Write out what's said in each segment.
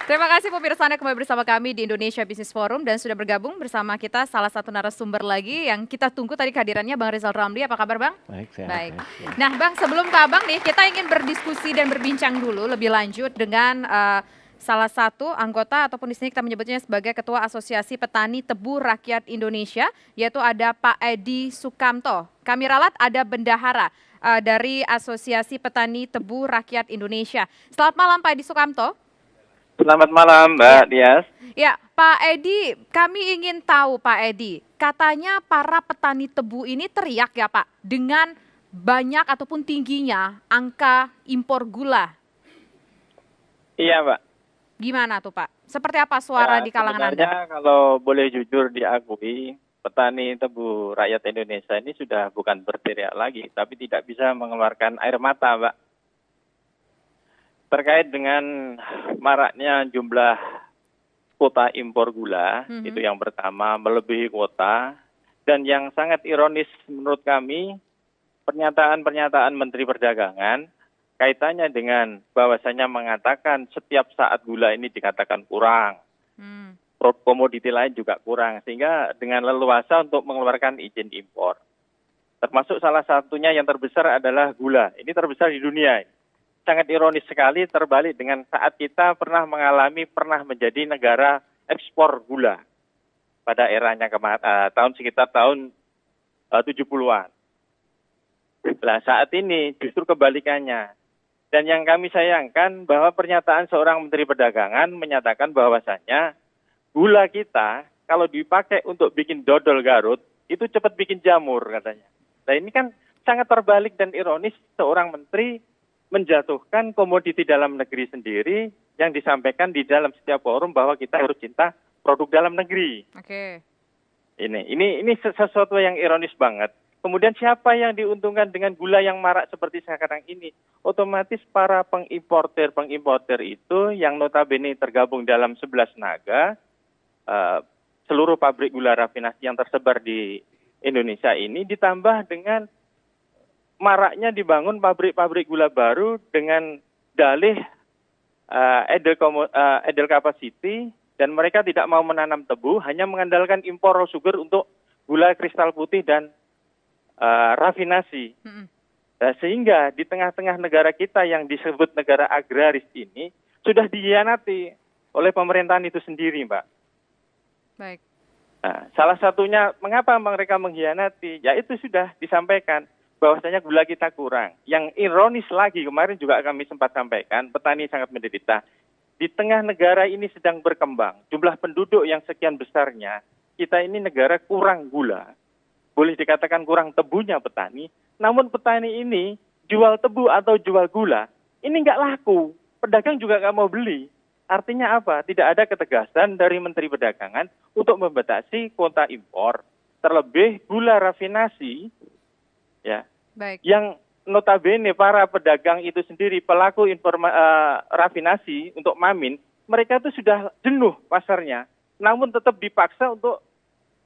Terima kasih pemirsa Anda kembali bersama kami di Indonesia Business Forum dan sudah bergabung bersama kita salah satu narasumber lagi yang kita tunggu tadi kehadirannya Bang Rizal Ramli. Apa kabar Bang? Baik, sehat. Baik. Sehat. Nah Bang, sebelum ke Abang nih, kita ingin berdiskusi dan berbincang dulu lebih lanjut dengan salah satu anggota ataupun di sini kita menyebutnya sebagai Ketua Asosiasi Petani Tebu Rakyat Indonesia, yaitu ada Pak Edi Sukamto. Kami ralat ada bendahara dari Asosiasi Petani Tebu Rakyat Indonesia. Selamat malam Pak Edi Sukamto. Selamat malam Mbak Dias. Ya, Pak Edi, kami ingin tahu Pak Edi, katanya para petani tebu ini teriak ya Pak, dengan banyak ataupun tingginya angka impor gula. Iya Mbak. Gimana tuh Pak? Seperti apa suara di kalangan Anda? Sebenarnya kalau boleh jujur diakui, petani tebu rakyat Indonesia ini sudah bukan berteriak lagi, tapi tidak bisa mengeluarkan air mata Mbak. Terkait dengan maraknya jumlah kuota impor gula, itu yang pertama, melebihi kuota. Dan yang sangat ironis menurut kami, pernyataan-pernyataan Menteri Perdagangan, kaitannya dengan bahwasanya mengatakan setiap saat gula ini dikatakan kurang. Komoditi lain juga kurang, sehingga dengan leluasa untuk mengeluarkan izin impor. Termasuk salah satunya yang terbesar adalah gula. Ini terbesar di dunia. Sangat ironis sekali terbalik dengan saat kita pernah menjadi negara ekspor gula pada eranya sekitar tahun 70-an. Nah, saat ini justru kebalikannya. Dan yang kami sayangkan bahwa pernyataan seorang Menteri Perdagangan menyatakan bahwasannya gula kita kalau dipakai untuk bikin dodol Garut itu cepat bikin jamur katanya. Nah, ini kan sangat terbalik dan ironis, seorang menteri menjatuhkan komoditi dalam negeri sendiri yang disampaikan di dalam setiap forum bahwa kita harus cinta produk dalam negeri. Oke. Ini sesuatu yang ironis banget. Kemudian siapa yang diuntungkan dengan gula yang marak seperti sekarang ini? Otomatis para pengimporter itu yang notabene tergabung dalam 11 naga, seluruh pabrik gula rafinasi yang tersebar di Indonesia ini ditambah dengan maraknya dibangun pabrik-pabrik gula baru dengan dalih idle capacity, dan mereka tidak mau menanam tebu, hanya mengandalkan impor raw sugar untuk gula kristal putih dan rafinasi. Nah, sehingga di tengah-tengah negara kita yang disebut negara agraris ini sudah dikhianati oleh pemerintahan itu sendiri, Mbak. Baik. Nah, salah satunya mengapa mereka mengkhianati, ya itu sudah disampaikan bahwasanya gula kita kurang. Yang ironis lagi, kemarin juga kami sempat sampaikan, petani sangat menderita. Di tengah negara ini sedang berkembang, jumlah penduduk yang sekian besarnya, kita ini negara kurang gula. Boleh dikatakan kurang tebunya petani, namun petani ini jual tebu atau jual gula, ini nggak laku. Pedagang juga nggak mau beli. Artinya apa? Tidak ada ketegasan dari Menteri Perdagangan untuk membatasi kuota impor. Terlebih gula rafinasi, ya, baik, yang notabene para pedagang itu sendiri pelaku rafinasi untuk mamin, mereka itu sudah jenuh pasarnya, namun tetap dipaksa untuk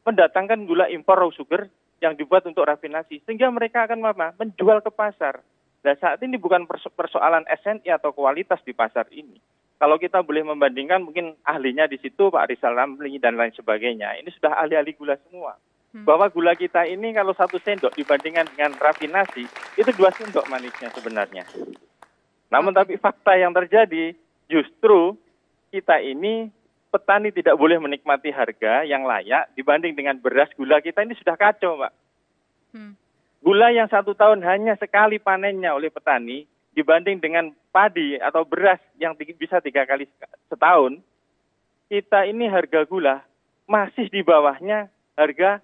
mendatangkan gula impor raw sugar yang dibuat untuk rafinasi, sehingga mereka akan menjual ke pasar. Nah, saat ini bukan persoalan SNI atau kualitas di pasar ini. Kalau kita boleh membandingkan, mungkin ahlinya di situ Pak Rizal Ramli dan lain sebagainya, ini sudah ahli-ahli gula semua. Bahwa gula kita ini kalau 1 sendok dibandingkan dengan rafinasi, itu 2 sendok manisnya sebenarnya. Namun tapi fakta yang terjadi, justru kita ini petani tidak boleh menikmati harga yang layak dibanding dengan beras. Gula kita ini sudah kacau, Mbak. Gula yang 1 tahun hanya sekali panennya oleh petani, dibanding dengan padi atau beras yang bisa 3 kali setahun, kita ini harga gula masih di bawahnya harga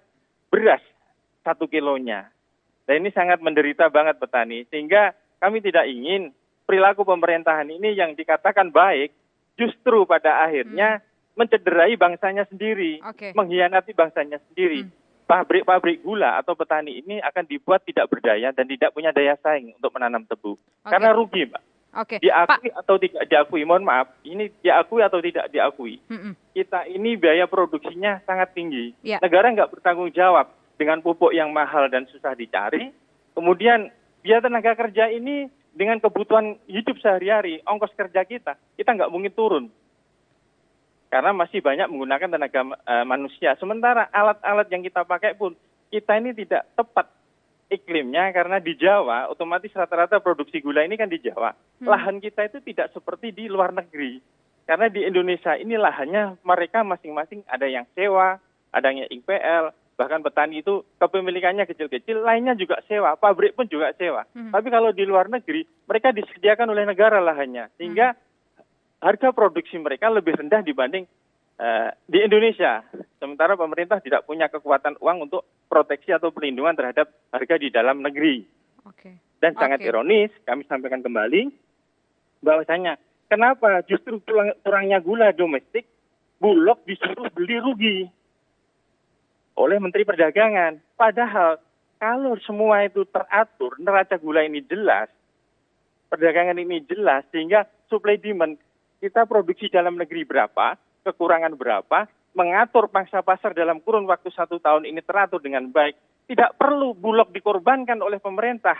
beras 1 kilonya. Dan ini sangat menderita banget petani, sehingga kami tidak ingin perilaku pemerintahan ini yang dikatakan baik, justru pada akhirnya mencederai bangsanya sendiri, mengkhianati bangsanya sendiri. Pabrik-pabrik gula atau petani ini akan dibuat tidak berdaya dan tidak punya daya saing untuk menanam tebu. Karena rugi, Mbak. Diakui atau tidak diakui, mohon maaf, ini diakui atau tidak diakui, kita ini biaya produksinya sangat tinggi. Negara nggak bertanggung jawab dengan pupuk yang mahal dan susah dicari. Kemudian biaya tenaga kerja ini dengan kebutuhan hidup sehari-hari, ongkos kerja kita nggak mungkin turun. karena masih banyak menggunakan tenaga manusia. Sementara alat-alat yang kita pakai pun kita ini tidak tepat iklimnya, karena di Jawa otomatis rata-rata produksi gula ini kan di Jawa. Lahan kita itu tidak seperti di luar negeri. Karena di Indonesia ini lahannya mereka masing-masing ada yang sewa, ada yang IPL, bahkan petani itu kepemilikannya kecil-kecil, lainnya juga sewa, pabrik pun juga sewa. Tapi kalau di luar negeri mereka disediakan oleh negara lahannya, sehingga harga produksi mereka lebih rendah dibanding di Indonesia. Sementara pemerintah tidak punya kekuatan uang untuk proteksi atau perlindungan terhadap harga di dalam negeri. Dan sangat ironis, kami sampaikan kembali, bahwasanya kenapa justru kurangnya gula domestik, Bulog disuruh beli rugi oleh Menteri Perdagangan. Padahal kalau semua itu teratur, neraca gula ini jelas, perdagangan ini jelas, sehingga supply demand, kita produksi dalam negeri berapa, kekurangan berapa, mengatur pangsa pasar dalam kurun waktu 1 tahun ini teratur dengan baik. Tidak perlu Bulog dikorbankan oleh pemerintah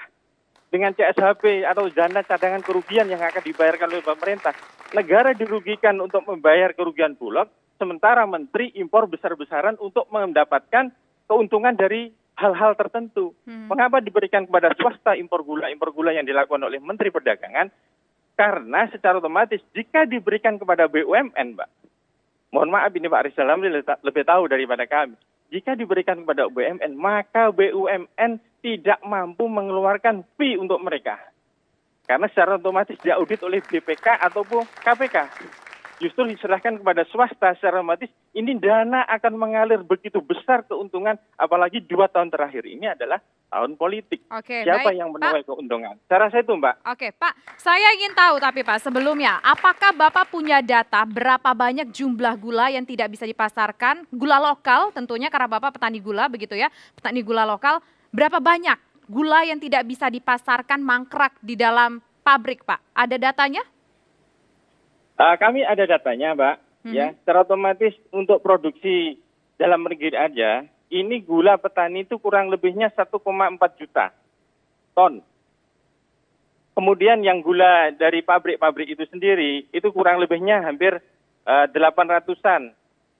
dengan CSHP atau dana cadangan kerugian yang akan dibayarkan oleh pemerintah. Negara dirugikan untuk membayar kerugian Bulog, sementara menteri impor besar-besaran untuk mendapatkan keuntungan dari hal-hal tertentu. Mengapa diberikan kepada swasta impor gula yang dilakukan oleh Menteri Perdagangan? Karena secara otomatis jika diberikan kepada BUMN, Mbak, mohon maaf ini Pak Rizal Ramli lebih tahu daripada kami. Jika diberikan kepada BUMN, maka BUMN tidak mampu mengeluarkan fee untuk mereka. Karena secara otomatis diaudit oleh BPK ataupun KPK. Justru diserahkan kepada swasta secara otomatis, ini dana akan mengalir begitu besar keuntungan, apalagi 2 tahun terakhir ini adalah tahun politik. Siapa yang menuai keuntungan? Saya rasa itu, Mbak. Oke, Pak. Saya ingin tahu tapi Pak, sebelumnya, apakah Bapak punya data berapa banyak jumlah gula yang tidak bisa dipasarkan? Gula lokal tentunya, karena Bapak petani gula begitu ya, petani gula lokal. Berapa banyak gula yang tidak bisa dipasarkan mangkrak di dalam pabrik, Pak? Ada datanya? Kami ada datanya, Mbak. Ya, secara otomatis untuk produksi dalam negeri aja, ini gula petani itu kurang lebihnya 1,4 juta ton. Kemudian yang gula dari pabrik-pabrik itu sendiri, itu kurang lebihnya hampir 800-an.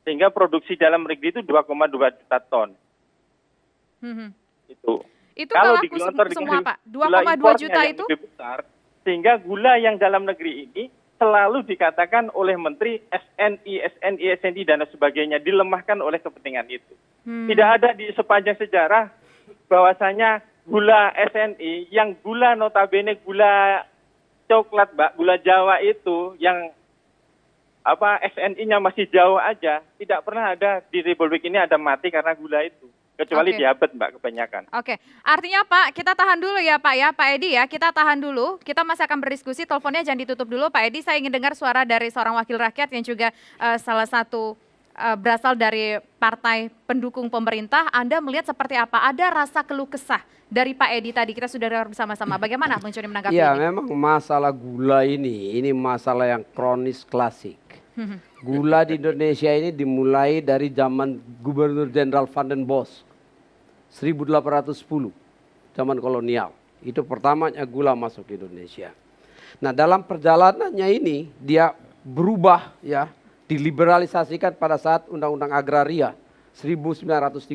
Sehingga produksi dalam negeri itu 2,2 juta ton. Itu kalau laku digelontor semua, Pak? 2,2 2,2 juta itu? lebih besar, sehingga gula yang dalam negeri ini selalu dikatakan oleh Menteri SNI dan sebagainya dilemahkan oleh kepentingan itu. Tidak ada di sepanjang sejarah bahwasanya gula SNI yang gula notabene gula coklat, Mbak, gula Jawa itu yang SNI-nya masih jauh aja, tidak pernah ada di Republik ini ada mati karena gula itu. Kecuali diabetes, Mbak, kebanyakan. Artinya Pak, kita tahan dulu ya Pak ya, Pak Edi ya, kita tahan dulu. Kita masih akan berdiskusi, teleponnya jangan ditutup dulu Pak Edi. Saya ingin dengar suara dari seorang wakil rakyat yang juga salah satu berasal dari partai pendukung pemerintah. Anda melihat seperti apa? Ada rasa keluh kesah dari Pak Edi tadi, kita sudah dengar bersama-sama. Bagaimana Bung Joni menanggapi ini? Ya memang masalah gula ini masalah yang kronis klasik. Gula di Indonesia ini dimulai dari zaman Gubernur Jenderal Van den Bosch. 1810, zaman kolonial. Itu pertamanya gula masuk ke Indonesia. Nah dalam perjalanannya ini dia berubah ya, diliberalisasikan pada saat Undang-Undang Agraria 1930.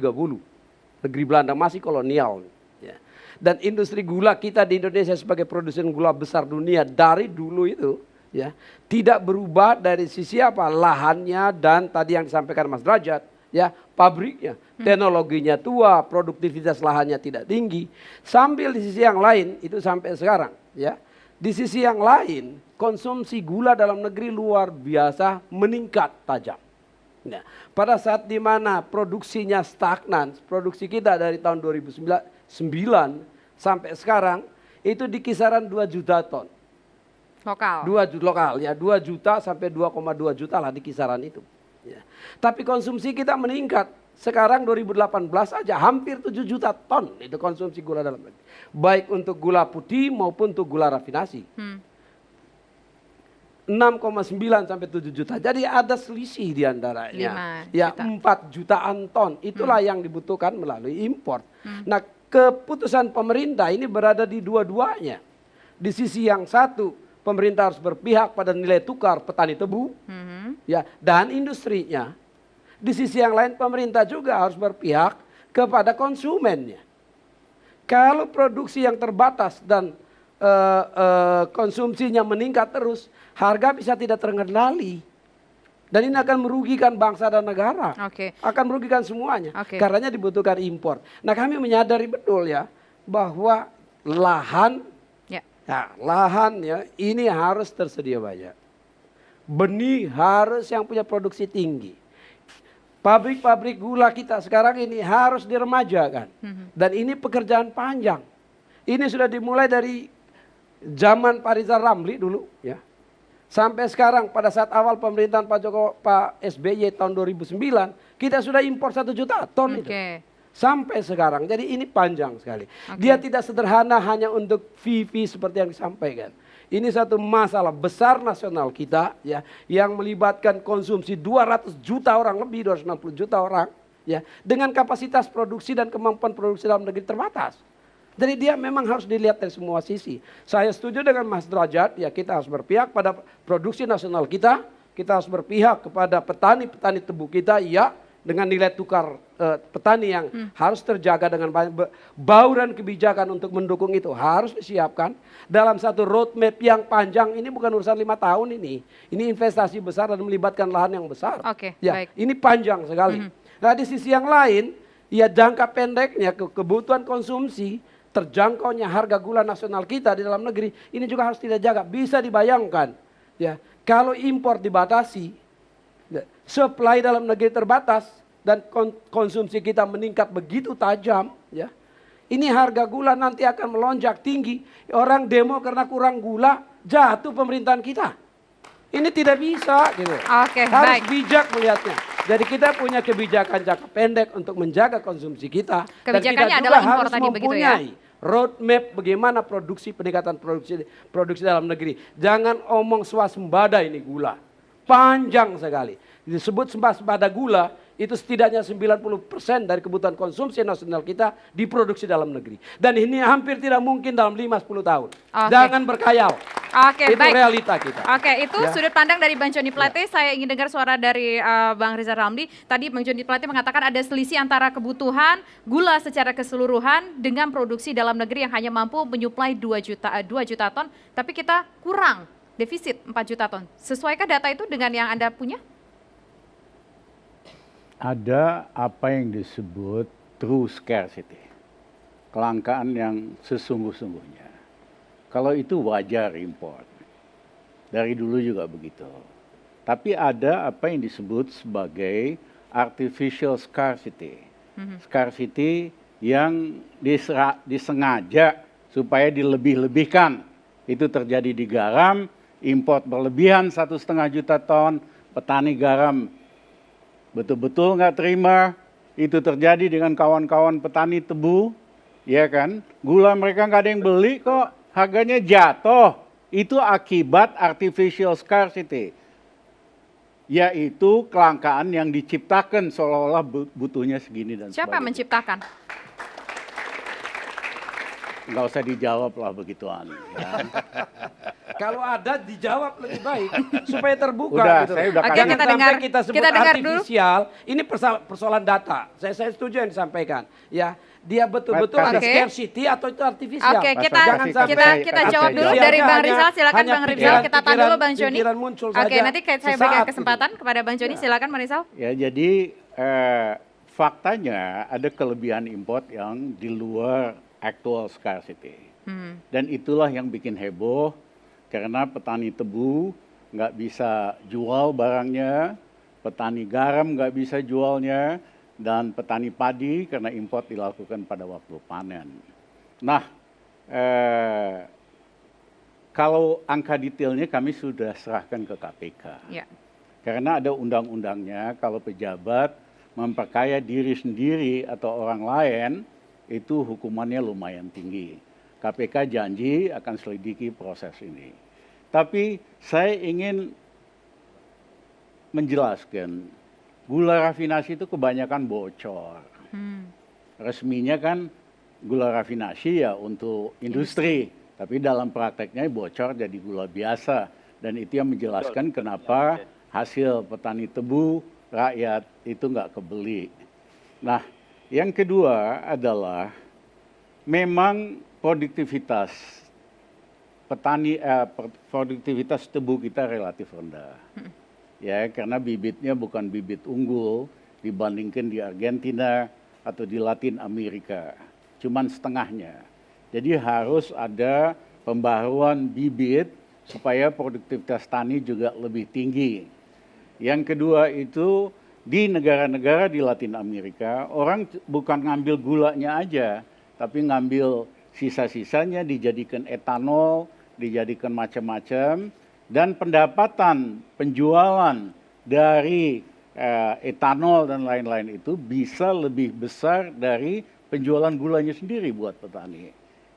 Negeri Belanda masih kolonial. Ya. Dan industri gula kita di Indonesia sebagai produsen gula besar dunia dari dulu itu ya tidak berubah dari sisi lahannya dan tadi yang disampaikan Mas Derajat. Ya, pabriknya, teknologinya tua, produktivitas lahannya tidak tinggi. Sambil di sisi yang lain itu sampai sekarang, ya. Di sisi yang lain, konsumsi gula dalam negeri luar biasa meningkat tajam. Ya. Pada saat di mana produksinya stagnan, produksi kita dari tahun 2009 sampai sekarang itu di kisaran 2 juta ton. Lokal. 2 juta sampai 2,2 juta lah di kisaran itu. Ya. Tapi konsumsi kita meningkat. Sekarang 2018 aja hampir 7 juta ton itu konsumsi gula dalam negeri. Baik untuk gula putih maupun untuk gula rafinasi. 6,9 sampai 7 juta. Jadi ada selisih di antaranya. Ya 4 jutaan ton. Itulah yang dibutuhkan melalui impor. Nah keputusan pemerintah ini berada di dua-duanya. Di sisi yang satu pemerintah harus berpihak pada nilai tukar petani tebu. ya, dan industrinya. Di sisi yang lain pemerintah juga harus berpihak kepada konsumennya. Kalau produksi yang terbatas dan konsumsinya meningkat terus, harga bisa tidak terkendali. Dan ini akan merugikan bangsa dan negara. Akan merugikan semuanya. Karenanya dibutuhkan impor. Nah, kami menyadari betul ya bahwa lahan ini harus tersedia banyak. Benih harus yang punya produksi tinggi. Pabrik-pabrik gula kita sekarang ini harus diremajakan. Dan ini pekerjaan panjang. Ini sudah dimulai dari zaman Pak Rizal Ramli dulu ya. Sampai sekarang pada saat awal pemerintahan Pak SBY tahun 2009, kita sudah impor 1 juta ton itu. Sampai sekarang. Jadi ini panjang sekali. Dia tidak sederhana hanya untuk VV seperti yang disampaikan. Ini satu masalah besar nasional kita ya, yang melibatkan konsumsi 200 juta orang, lebih 260 juta orang ya, dengan kapasitas produksi dan kemampuan produksi dalam negeri terbatas. Jadi dia memang harus dilihat dari semua sisi. Saya setuju dengan Mas Derajat, ya kita harus berpihak pada produksi nasional kita harus berpihak kepada petani-petani tebu kita, ya, dengan nilai tukar petani yang harus terjaga dengan banyak bauran kebijakan untuk mendukung itu harus disiapkan dalam satu roadmap yang panjang. Ini bukan urusan 5 tahun ini investasi besar dan melibatkan lahan yang besar. Ya, ini panjang sekali. Nah, di sisi yang lain, ya jangka pendeknya kebutuhan konsumsi, terjangkaunya harga gula nasional kita di dalam negeri, ini juga harus kita jaga. Bisa dibayangkan, ya, kalau impor dibatasi, supply dalam negeri terbatas dan konsumsi kita meningkat begitu tajam, ya. Ini harga gula nanti akan melonjak tinggi. Orang demo karena kurang gula, jatuh pemerintahan kita. Ini tidak bisa gitu. Harus bijak melihatnya. Jadi kita punya kebijakan jangka pendek untuk menjaga konsumsi kita. Kebijakannya dan kita adalah juga impor harus tadi begitu ya. Roadmap bagaimana peningkatan produksi dalam negeri. Jangan omong swasembada ini gula. Panjang sekali. Disebut swasembada gula, itu setidaknya 90% dari kebutuhan konsumsi nasional kita diproduksi dalam negeri. Dan ini hampir tidak mungkin dalam 5-10 tahun. Jangan berkhayal. Itu realita kita. Itu sudut pandang dari Bang Joni Plate. Saya ingin dengar suara dari Bang Rizal Ramli. Tadi Bang Joni Plate mengatakan ada selisih antara kebutuhan gula secara keseluruhan dengan produksi dalam negeri yang hanya mampu menyuplai 2 juta ton, tapi kita kurang, defisit 4 juta ton. Sesuaikah data itu dengan yang Anda punya? Ada apa yang disebut true scarcity, kelangkaan yang sesungguh-sungguhnya. Kalau itu wajar import, dari dulu juga begitu. Tapi ada apa yang disebut sebagai artificial scarcity, scarcity yang disengaja supaya dilebih-lebihkan. Itu terjadi di garam, import berlebihan 1,5 juta ton, petani garam betul-betul nggak terima. Itu terjadi dengan kawan-kawan petani tebu, ya kan? Gula mereka nggak ada yang beli kok, harganya jatuh. Itu akibat artificial scarcity, yaitu kelangkaan yang diciptakan seolah-olah butuhnya segini dan sebagainya. Siapa yang menciptakan? Nggak usah dijawab lah begituan. Ya. Kalau ada dijawab lebih baik supaya terbuka. Saya udah Oke, kita dengar, kita sebut kita dengar artifisial. Dulu. Ini persoalan data. Saya setuju yang disampaikan. Ya, dia betul-betul ada scarcity atau itu artifisial. Kita jawab dulu dari Bang Rizal. Silakan Bang Rizal. Kita tahan dulu Bang Joni. Nanti saya berikan kesempatan kepada Bang Joni. Silakan Bang Rizal. Ya, jadi faktanya ada kelebihan import yang di luar actual scarcity. Dan itulah yang bikin heboh. Karena petani tebu nggak bisa jual barangnya, petani garam nggak bisa jualnya, dan petani padi karena import dilakukan pada waktu panen. Nah, kalau angka detailnya kami sudah serahkan ke KPK. Ya. Karena ada undang-undangnya, kalau pejabat memperkaya diri sendiri atau orang lain, itu hukumannya lumayan tinggi. KPK janji akan selidiki proses ini. Tapi saya ingin menjelaskan, gula rafinasi itu kebanyakan bocor. Resminya kan gula rafinasi ya untuk industri, tapi dalam prakteknya bocor jadi gula biasa. Dan itu yang menjelaskan kenapa hasil petani tebu rakyat itu nggak kebeli. Nah, yang kedua adalah memang produktivitas produktivitas tebu kita relatif rendah. Ya, karena bibitnya bukan bibit unggul dibandingkan di Argentina atau di Latin Amerika. Cuman setengahnya. Jadi harus ada pembaharuan bibit supaya produktivitas tani juga lebih tinggi. Yang kedua itu di negara-negara di Latin Amerika, orang bukan ngambil gulanya aja, tapi ngambil sisa-sisanya dijadikan etanol, dijadikan macam-macam, dan pendapatan penjualan dari etanol dan lain-lain itu bisa lebih besar dari penjualan gulanya sendiri buat petani.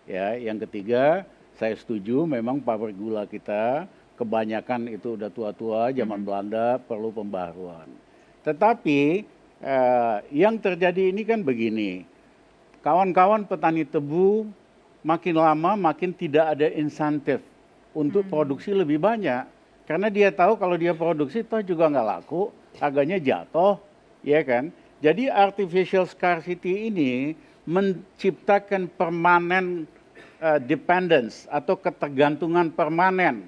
Ya, yang ketiga, saya setuju memang pabrik gula kita kebanyakan itu udah tua-tua, zaman Belanda, perlu pembaharuan. Tetapi yang terjadi ini kan begini, kawan-kawan petani tebu makin lama makin tidak ada insentif untuk produksi lebih banyak. Karena dia tahu kalau dia produksi toh juga nggak laku, harganya jatuh, ya kan? Jadi artificial scarcity ini menciptakan permanen dependence atau ketergantungan permanen.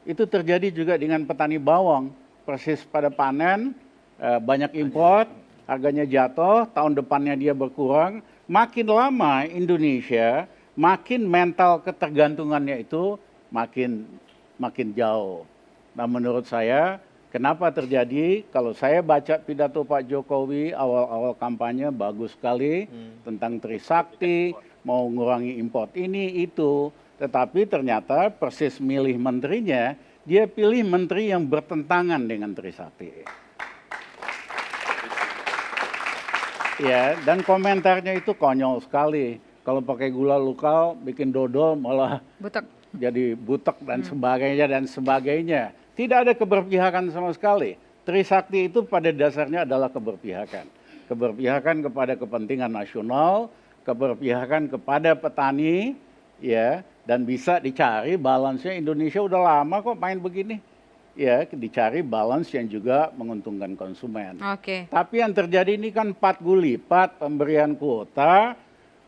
Itu terjadi juga dengan petani bawang. Persis pada panen, banyak import, harganya jatuh, tahun depannya dia berkurang. Makin lama Indonesia, makin mental ketergantungannya itu makin jauh. Nah, menurut saya, kenapa terjadi? Kalau saya baca pidato Pak Jokowi awal-awal kampanye bagus sekali tentang Trisakti, mau ngurangi import ini itu, tetapi ternyata persis milih menterinya, dia pilih menteri yang bertentangan dengan Trisakti. Ya, dan komentarnya itu konyol sekali. Kalau pakai gula lokal, bikin dodol malah Butek. jadi butek dan sebagainya. Tidak ada keberpihakan sama sekali. Trisakti itu pada dasarnya adalah keberpihakan. Keberpihakan kepada kepentingan nasional, keberpihakan kepada petani, ya, dan bisa dicari balance-nya. Indonesia udah lama kok main begini. Ya, dicari balance yang juga menguntungkan konsumen. Oke. Tapi yang terjadi ini kan 4 kali lipat pemberian kuota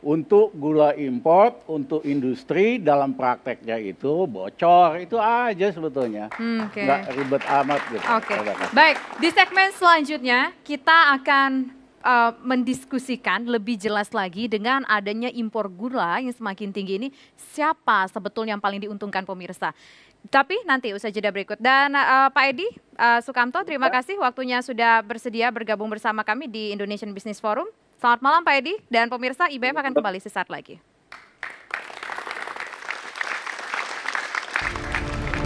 untuk gula import, untuk industri, dalam prakteknya itu bocor, itu aja sebetulnya. Oke. Nggak ribet amat gitu. Oke, baik. Di segmen selanjutnya kita akan mendiskusikan lebih jelas lagi dengan adanya impor gula yang semakin tinggi ini, siapa sebetulnya yang paling diuntungkan pemirsa. Tapi nanti usai jeda berikut. Dan Pak Edi Sukamto, terima kasih waktunya sudah bersedia bergabung bersama kami di Indonesian Business Forum. Selamat malam Pak Edi, dan pemirsa IBF akan kembali sesaat lagi.